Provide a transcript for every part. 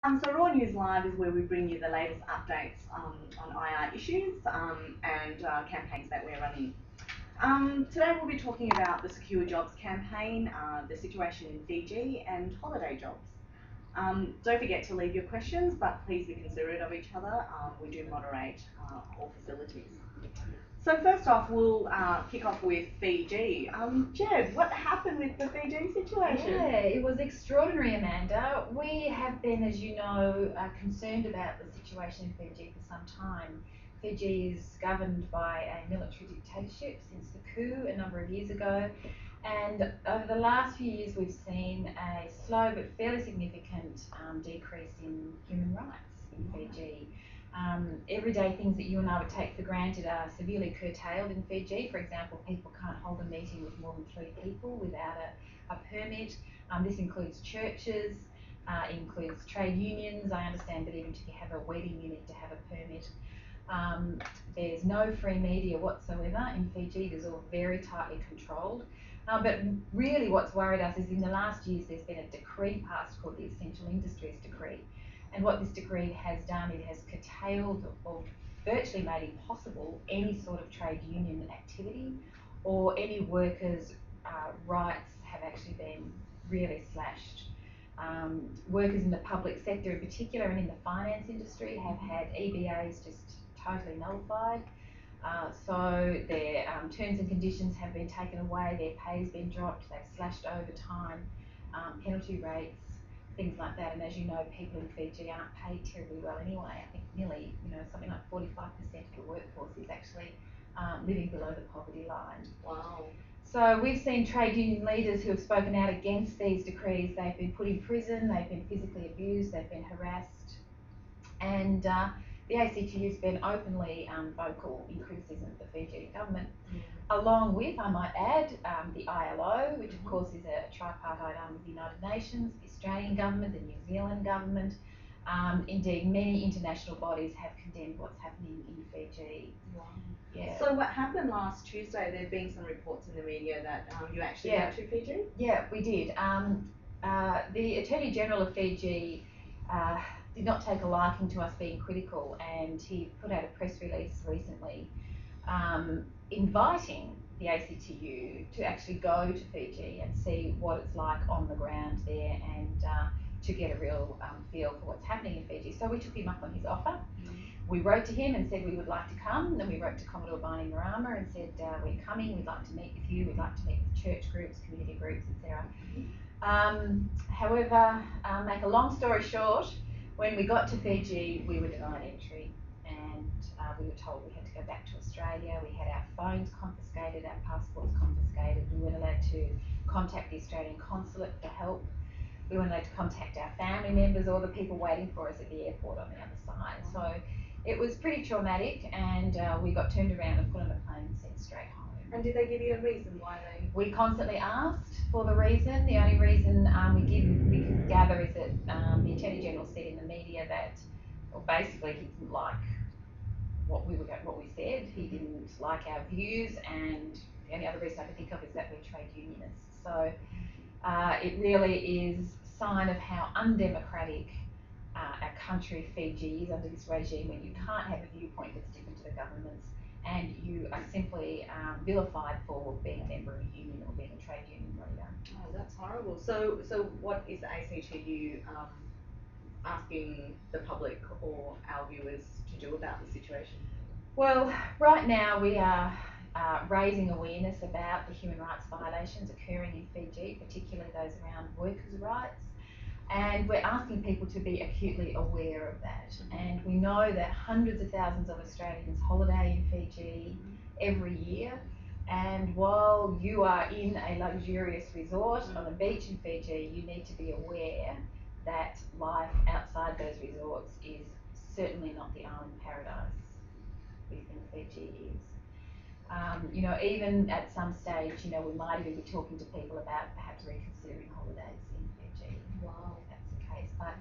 So Raw News Live is where we bring you the latest updates on IR issues and campaigns that we're running. Today we'll be talking about the Secure Jobs campaign, the situation in Fiji, and holiday jobs. Don't forget to leave your questions, but please be considerate of each other. We do moderate all facilities. So first off, we'll kick off with Fiji. Jed, what happened with the Fiji situation? Yeah, it was extraordinary, Amanda. We have been, as you know, concerned about the situation in Fiji for some time. Fiji is governed by a military dictatorship since the coup a number of years ago, and over the last few years we've seen a slow but fairly significant decrease in human rights in Fiji. Everyday things that you and I would take for granted are severely curtailed in Fiji. For example, people can't hold a meeting with more than 3 people without a permit. This includes churches, includes trade unions. I understand that even if you have a wedding, you need to have a permit. There's no free media whatsoever in Fiji. It's all very tightly controlled. But really what's worried us is in the last years there's been a decree passed called the Essential Industries Decree. And what this decree has done, it has curtailed or virtually made impossible any sort of trade union activity, or any workers' rights have actually been really slashed. Workers in the public sector in particular and in the finance industry have had EBAs just totally nullified. So their terms and conditions have been taken away, their pay has been dropped, they've slashed overtime, penalty rates, things like that. And as you know, people in Fiji aren't paid terribly well anyway. I think nearly, something like 45% of the workforce is actually living below the poverty line. Wow. So we've seen trade union leaders who have spoken out against these decrees. They've been put in prison, they've been physically abused, they've been harassed, and the ACTU has been openly vocal in criticism of the Fijian government, along with, I might add, the ILO, which of course is a tripartite arm of the United Nations, the Australian government, the New Zealand government. Indeed, many international bodies have condemned what's happening in Fiji. Wow. Yeah. So what happened last Tuesday? There have been some reports in the media that you actually went to Fiji? Yeah, we did. The Attorney General of Fiji did not take a liking to us being critical, and he put out a press release recently inviting the ACTU to actually go to Fiji and see what it's like on the ground there, and to get a real feel for what's happening in Fiji. So we took him up on his offer. We wrote to him and said we would like to come. Then we wrote to Commodore Barney Marama and said we're coming, we'd like to meet with you, we'd like to meet with church groups, community groups, etc. However, make a long story short, when we got to Fiji, we were denied entry, and we were told we had to go back to Australia. We had our phones confiscated, our passports confiscated. We weren't allowed to contact the Australian consulate for help. We weren't allowed to contact our family members or the people waiting for us at the airport on the other side. So it was pretty traumatic, and we got turned around and put on a plane and sent straight home. And did they give you a reason why they? We constantly asked for the reason. The only reason we could gather is that the Attorney General said in the media that, well, basically he didn't like what we said. He didn't like our views, and the only other reason I can think of is that we're trade unionists. So it really is a sign of how undemocratic our country, Fiji, is under this regime, when you can't have a viewpoint that's different to the government's, and you are simply vilified for being a member of a union or being a trade union leader. Oh, that's horrible. So what is the ACTU asking the public or our viewers to do about the situation? Well, right now we are raising awareness about the human rights violations occurring in Fiji, particularly those around workers' rights. And we're asking people to be acutely aware of that. And we know that hundreds of thousands of Australians holiday in Fiji every year. And while you are in a luxurious resort on a beach in Fiji, you need to be aware that life outside those resorts is certainly not the island paradise we think Fiji is. Even at some stage, we might even be talking to people about perhaps reconsidering holidays in Fiji. Wow. If that's the case. But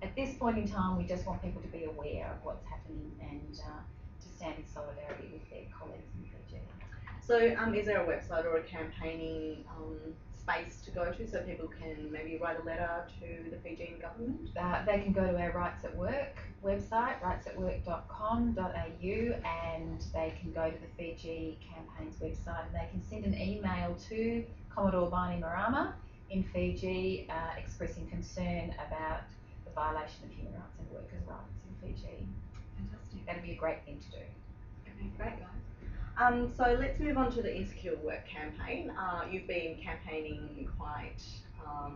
at this point in time, we just want people to be aware of what's happening and to stand in solidarity with their colleagues in Fiji. So is there a website or a campaigning space to go to so people can maybe write a letter to the Fijian government? They can go to our Rights at Work website, rightsatwork.com.au, and they can go to the Fiji campaign's website and they can send an email to Commodore Bainimarama in Fiji expressing concern about the violation of human rights and workers' rights in Fiji. Fantastic. That'd be a great thing to do. Okay, great guys. So let's move on to the Insecure Work campaign. You've been campaigning quite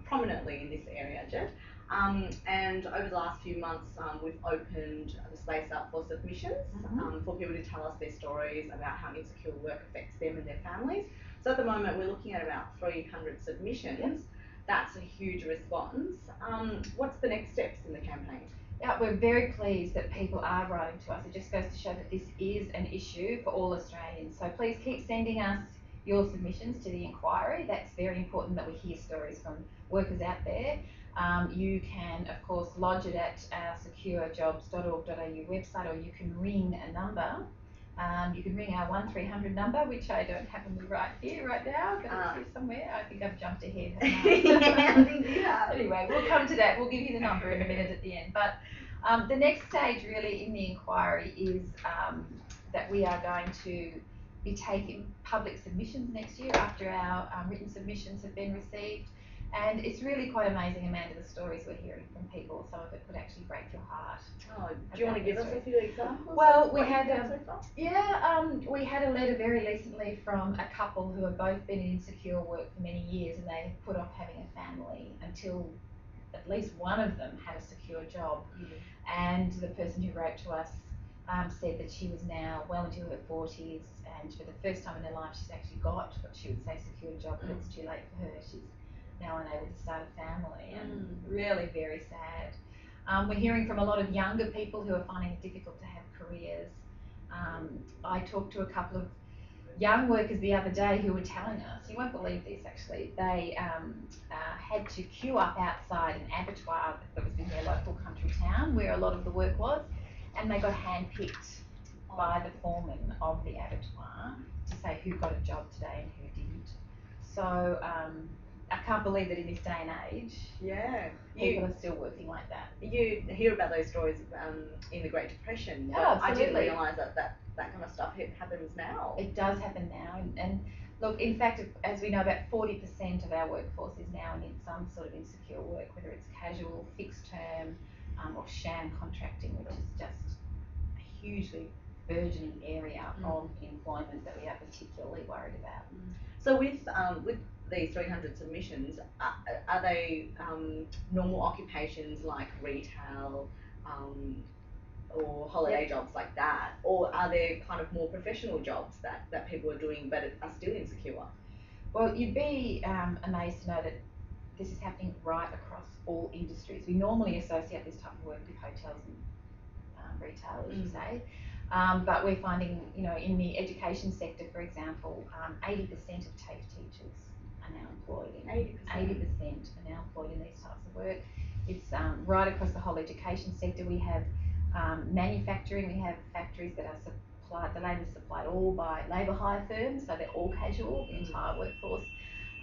prominently in this area, Jet. And over the last few months, we've opened the space up for submissions for people to tell us their stories about how insecure work affects them and their families. So at the moment, we're looking at about 300 submissions. Yep. That's a huge response. What's the next steps in the campaign? Yeah, we're very pleased that people are writing to us. It just goes to show that this is an issue for all Australians. So please keep sending us your submissions to the inquiry. That's very important that we hear stories from workers out there. You can, of course, lodge it at our securejobs.org.au website, or you can ring a number. You can ring our 1300 number, which I don't have on me right here, right now, but it's here somewhere. I think I've jumped ahead. Yeah, I think you have. Anyway, we'll come to that. We'll give you the number in a minute at the end. But the next stage really in the inquiry is that we are going to be taking public submissions next year after our written submissions have been received. And it's really quite amazing, Amanda, the stories we're hearing from people. Some of it could actually break your heart. Oh, do you want to give us a few examples? Well, we had we had a letter very recently from a couple who have both been in insecure work for many years, and they put off having a family until at least one of them had a secure job. And the person who wrote to us said that she was now well into her 40s, and for the first time in her life she's actually got what she would say secure job, but it's too late for her. She's now unable to start a family, and really very sad. We're hearing from a lot of younger people who are finding it difficult to have careers. I talked to a couple of young workers the other day who were telling us, you won't believe this actually, they had to queue up outside an abattoir that was in their local country town where a lot of the work was, and they got handpicked by the foreman of the abattoir to say who got a job today and who didn't. So I can't believe that in this day and age, people are still working like that. You hear about those stories in the Great Depression, but Yeah, I didn't realise that kind of stuff happens now. It does happen now, and look, in fact, as we know, about 40% of our workforce is now in some sort of insecure work, whether it's casual, fixed term, or sham contracting, which is just a hugely burgeoning area of employment that we are particularly worried about. So with these 300 submissions, are they normal occupations like retail or holiday jobs like that, or are there kind of more professional jobs that people are doing but are still insecure? Well, you'd be amazed to know that this is happening right across all industries. We normally associate this type of work with hotels and retail, as you say. But we're finding, in the education sector, for example, 80% of TAFE teachers are now employed. 80% are now employed in these types of work. It's right across the whole education sector. We have manufacturing. We have factories that are supplied. The labour is supplied all by labour hire firms, so they're all casual, the entire workforce.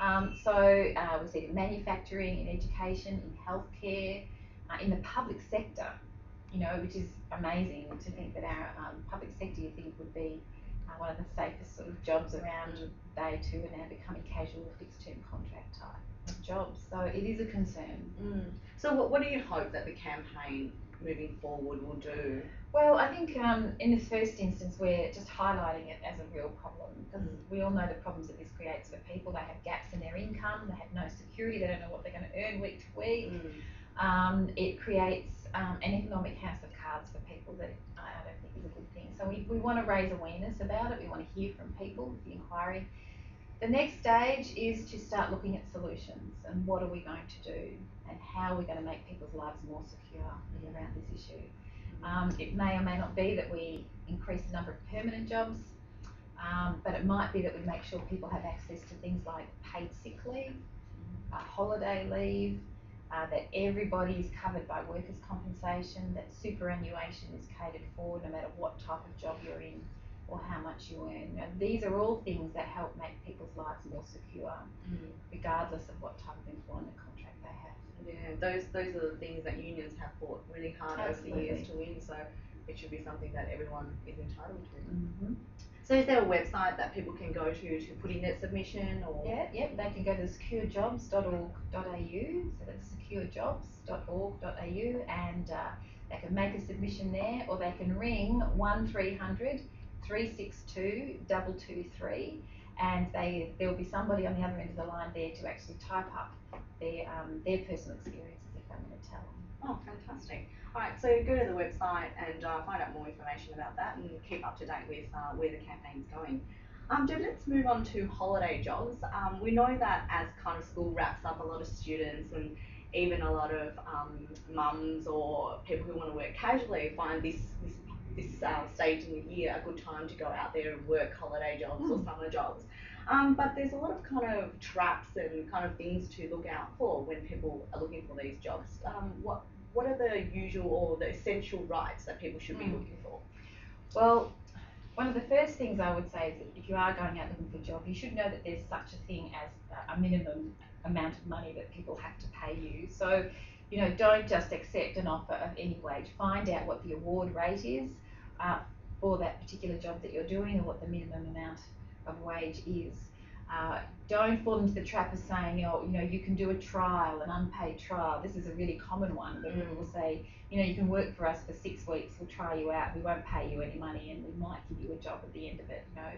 We see it in manufacturing, in education, in healthcare, in the public sector. Which is amazing to think that our public sector, you think, would be one of the safest sort of jobs around. They too are now becoming casual, fixed-term contract type of jobs. So it is a concern. So what do you hope that the campaign moving forward will do? Well, I think in the first instance we're just highlighting it as a real problem, because we all know the problems that this creates for people. They have gaps in their income, they have no security, they don't know what they're going to earn week to week. It creates an economic house of cards for people that I don't think is a good thing. So we want to raise awareness about it. We want to hear from people with the inquiry. The next stage is to start looking at solutions and what are we going to do and how are we going to make people's lives more secure around this issue. It may or may not be that we increase the number of permanent jobs, but it might be that we make sure people have access to things like paid sick leave, holiday leave, that everybody is covered by workers' compensation, that superannuation is catered for no matter what type of job you're in, or how much you earn. You know, these are all things that help make people's lives more secure, regardless of what type of employment contract they have. Yeah, those are the things that unions have fought really hard over the years to win, so it should be something that everyone is entitled to. So is there a website that people can go to put in their submission, or? Yep, they can go to securejobs.org.au, so that's securejobs.org.au, and they can make a submission there, or they can ring 1300 362 223, and there'll be somebody on the other end of the line there to actually type up their personal experiences if they want to tell them. Oh, fantastic. All right, so go to the website and find out more information about that and keep up to date with where the campaign's going. Let's move on to holiday jobs. We know that as kind of school wraps up, a lot of students and even a lot of mums or people who want to work casually find this stage in the year a good time to go out there and work holiday jobs or summer jobs. But there's a lot of kind of traps and kind of things to look out for when people are looking for these jobs. What are the usual or the essential rights that people should be looking for? Well, one of the first things I would say is that if you are going out looking for a job, you should know that there's such a thing as a minimum amount of money that people have to pay you. So, you know, don't just accept an offer of any wage. Find out what the award rate is for that particular job that you're doing and what the minimum amount of wage is. Don't fall into the trap of saying, oh, you know, you can do a trial, an unpaid trial. This is a really common one where people will say, you know, you can work for us for 6 weeks, we'll try you out, we won't pay you any money, and we might give you a job at the end of it. You know,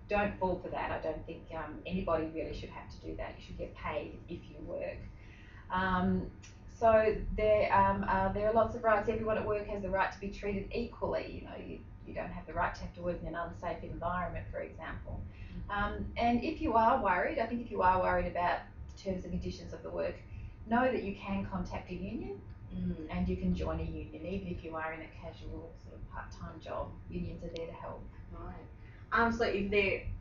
don't fall for that. I don't think anybody really should have to do that. You should get paid if you work. So there are lots of rights. Everyone at work has the right to be treated equally. You know, you don't have the right to have to work in an unsafe environment, for example. And if you are worried, I think if you are worried about the terms and conditions of the work, know that you can contact a union and you can join a union, even if you are in a casual sort of part-time job. Unions are there to help. Right. So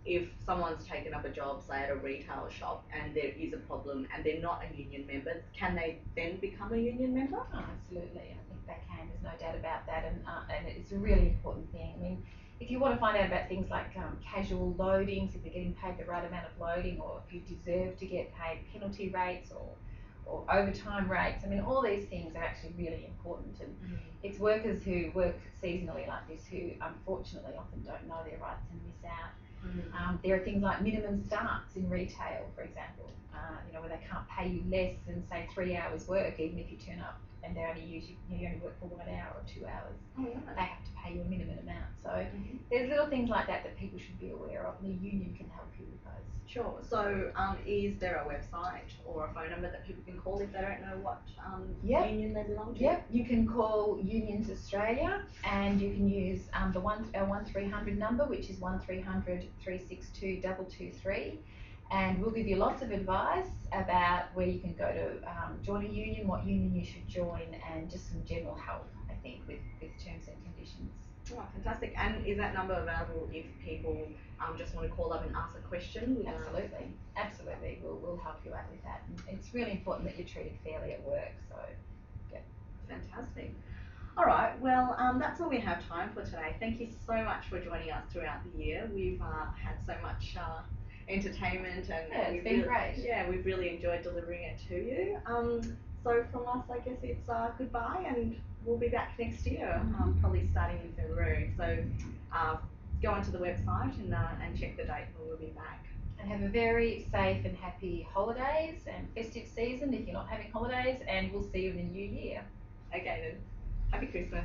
if someone's taken up a job, say at a retail shop, and there is a problem and they're not a union member, can they then become a union member? Oh, absolutely. I think they can. There's no doubt about that, and it's a really important thing. I mean, if you want to find out about things like casual loadings, if they're getting paid the right amount of loading, or if you deserve to get paid penalty rates or overtime rates, I mean, all these things are actually really important. And it's workers who work seasonally like this who unfortunately often don't know their rights and miss out. There are things like minimum starts in retail, for example, you know, where they can't pay you less than, say, 3 hours work, even if you turn up and they only you only work for 1 hour or 2 hours. They have to pay you a minimum amount. So there's little things like that that people should be aware of, and the union can help you with those. Sure. So is there a website or a phone number that people can call if they don't know what union they belong to? Yep, you can call Unions Australia, and you can use our 1300 number, which is 1300 362 223. And we'll give you lots of advice about where you can go to join a union, what union you should join, and just some general help, I think, with terms and conditions. Oh, fantastic. And is that number available if people just want to call up and ask a question? Absolutely. Absolutely. We'll help you out with that. And it's really important that you're treated fairly at work. So, yeah. Fantastic. All right, well, that's all we have time for today. Thank you so much for joining us throughout the year. We've had so much entertainment, and it's been great. Yeah, we've really enjoyed delivering it to you. So from us, I guess it's goodbye, and we'll be back next year, probably starting in February. So go onto the website and check the date when we'll be back. And have a very safe and happy holidays and festive season if you're not having holidays, and we'll see you in the new year. Okay then, happy Christmas.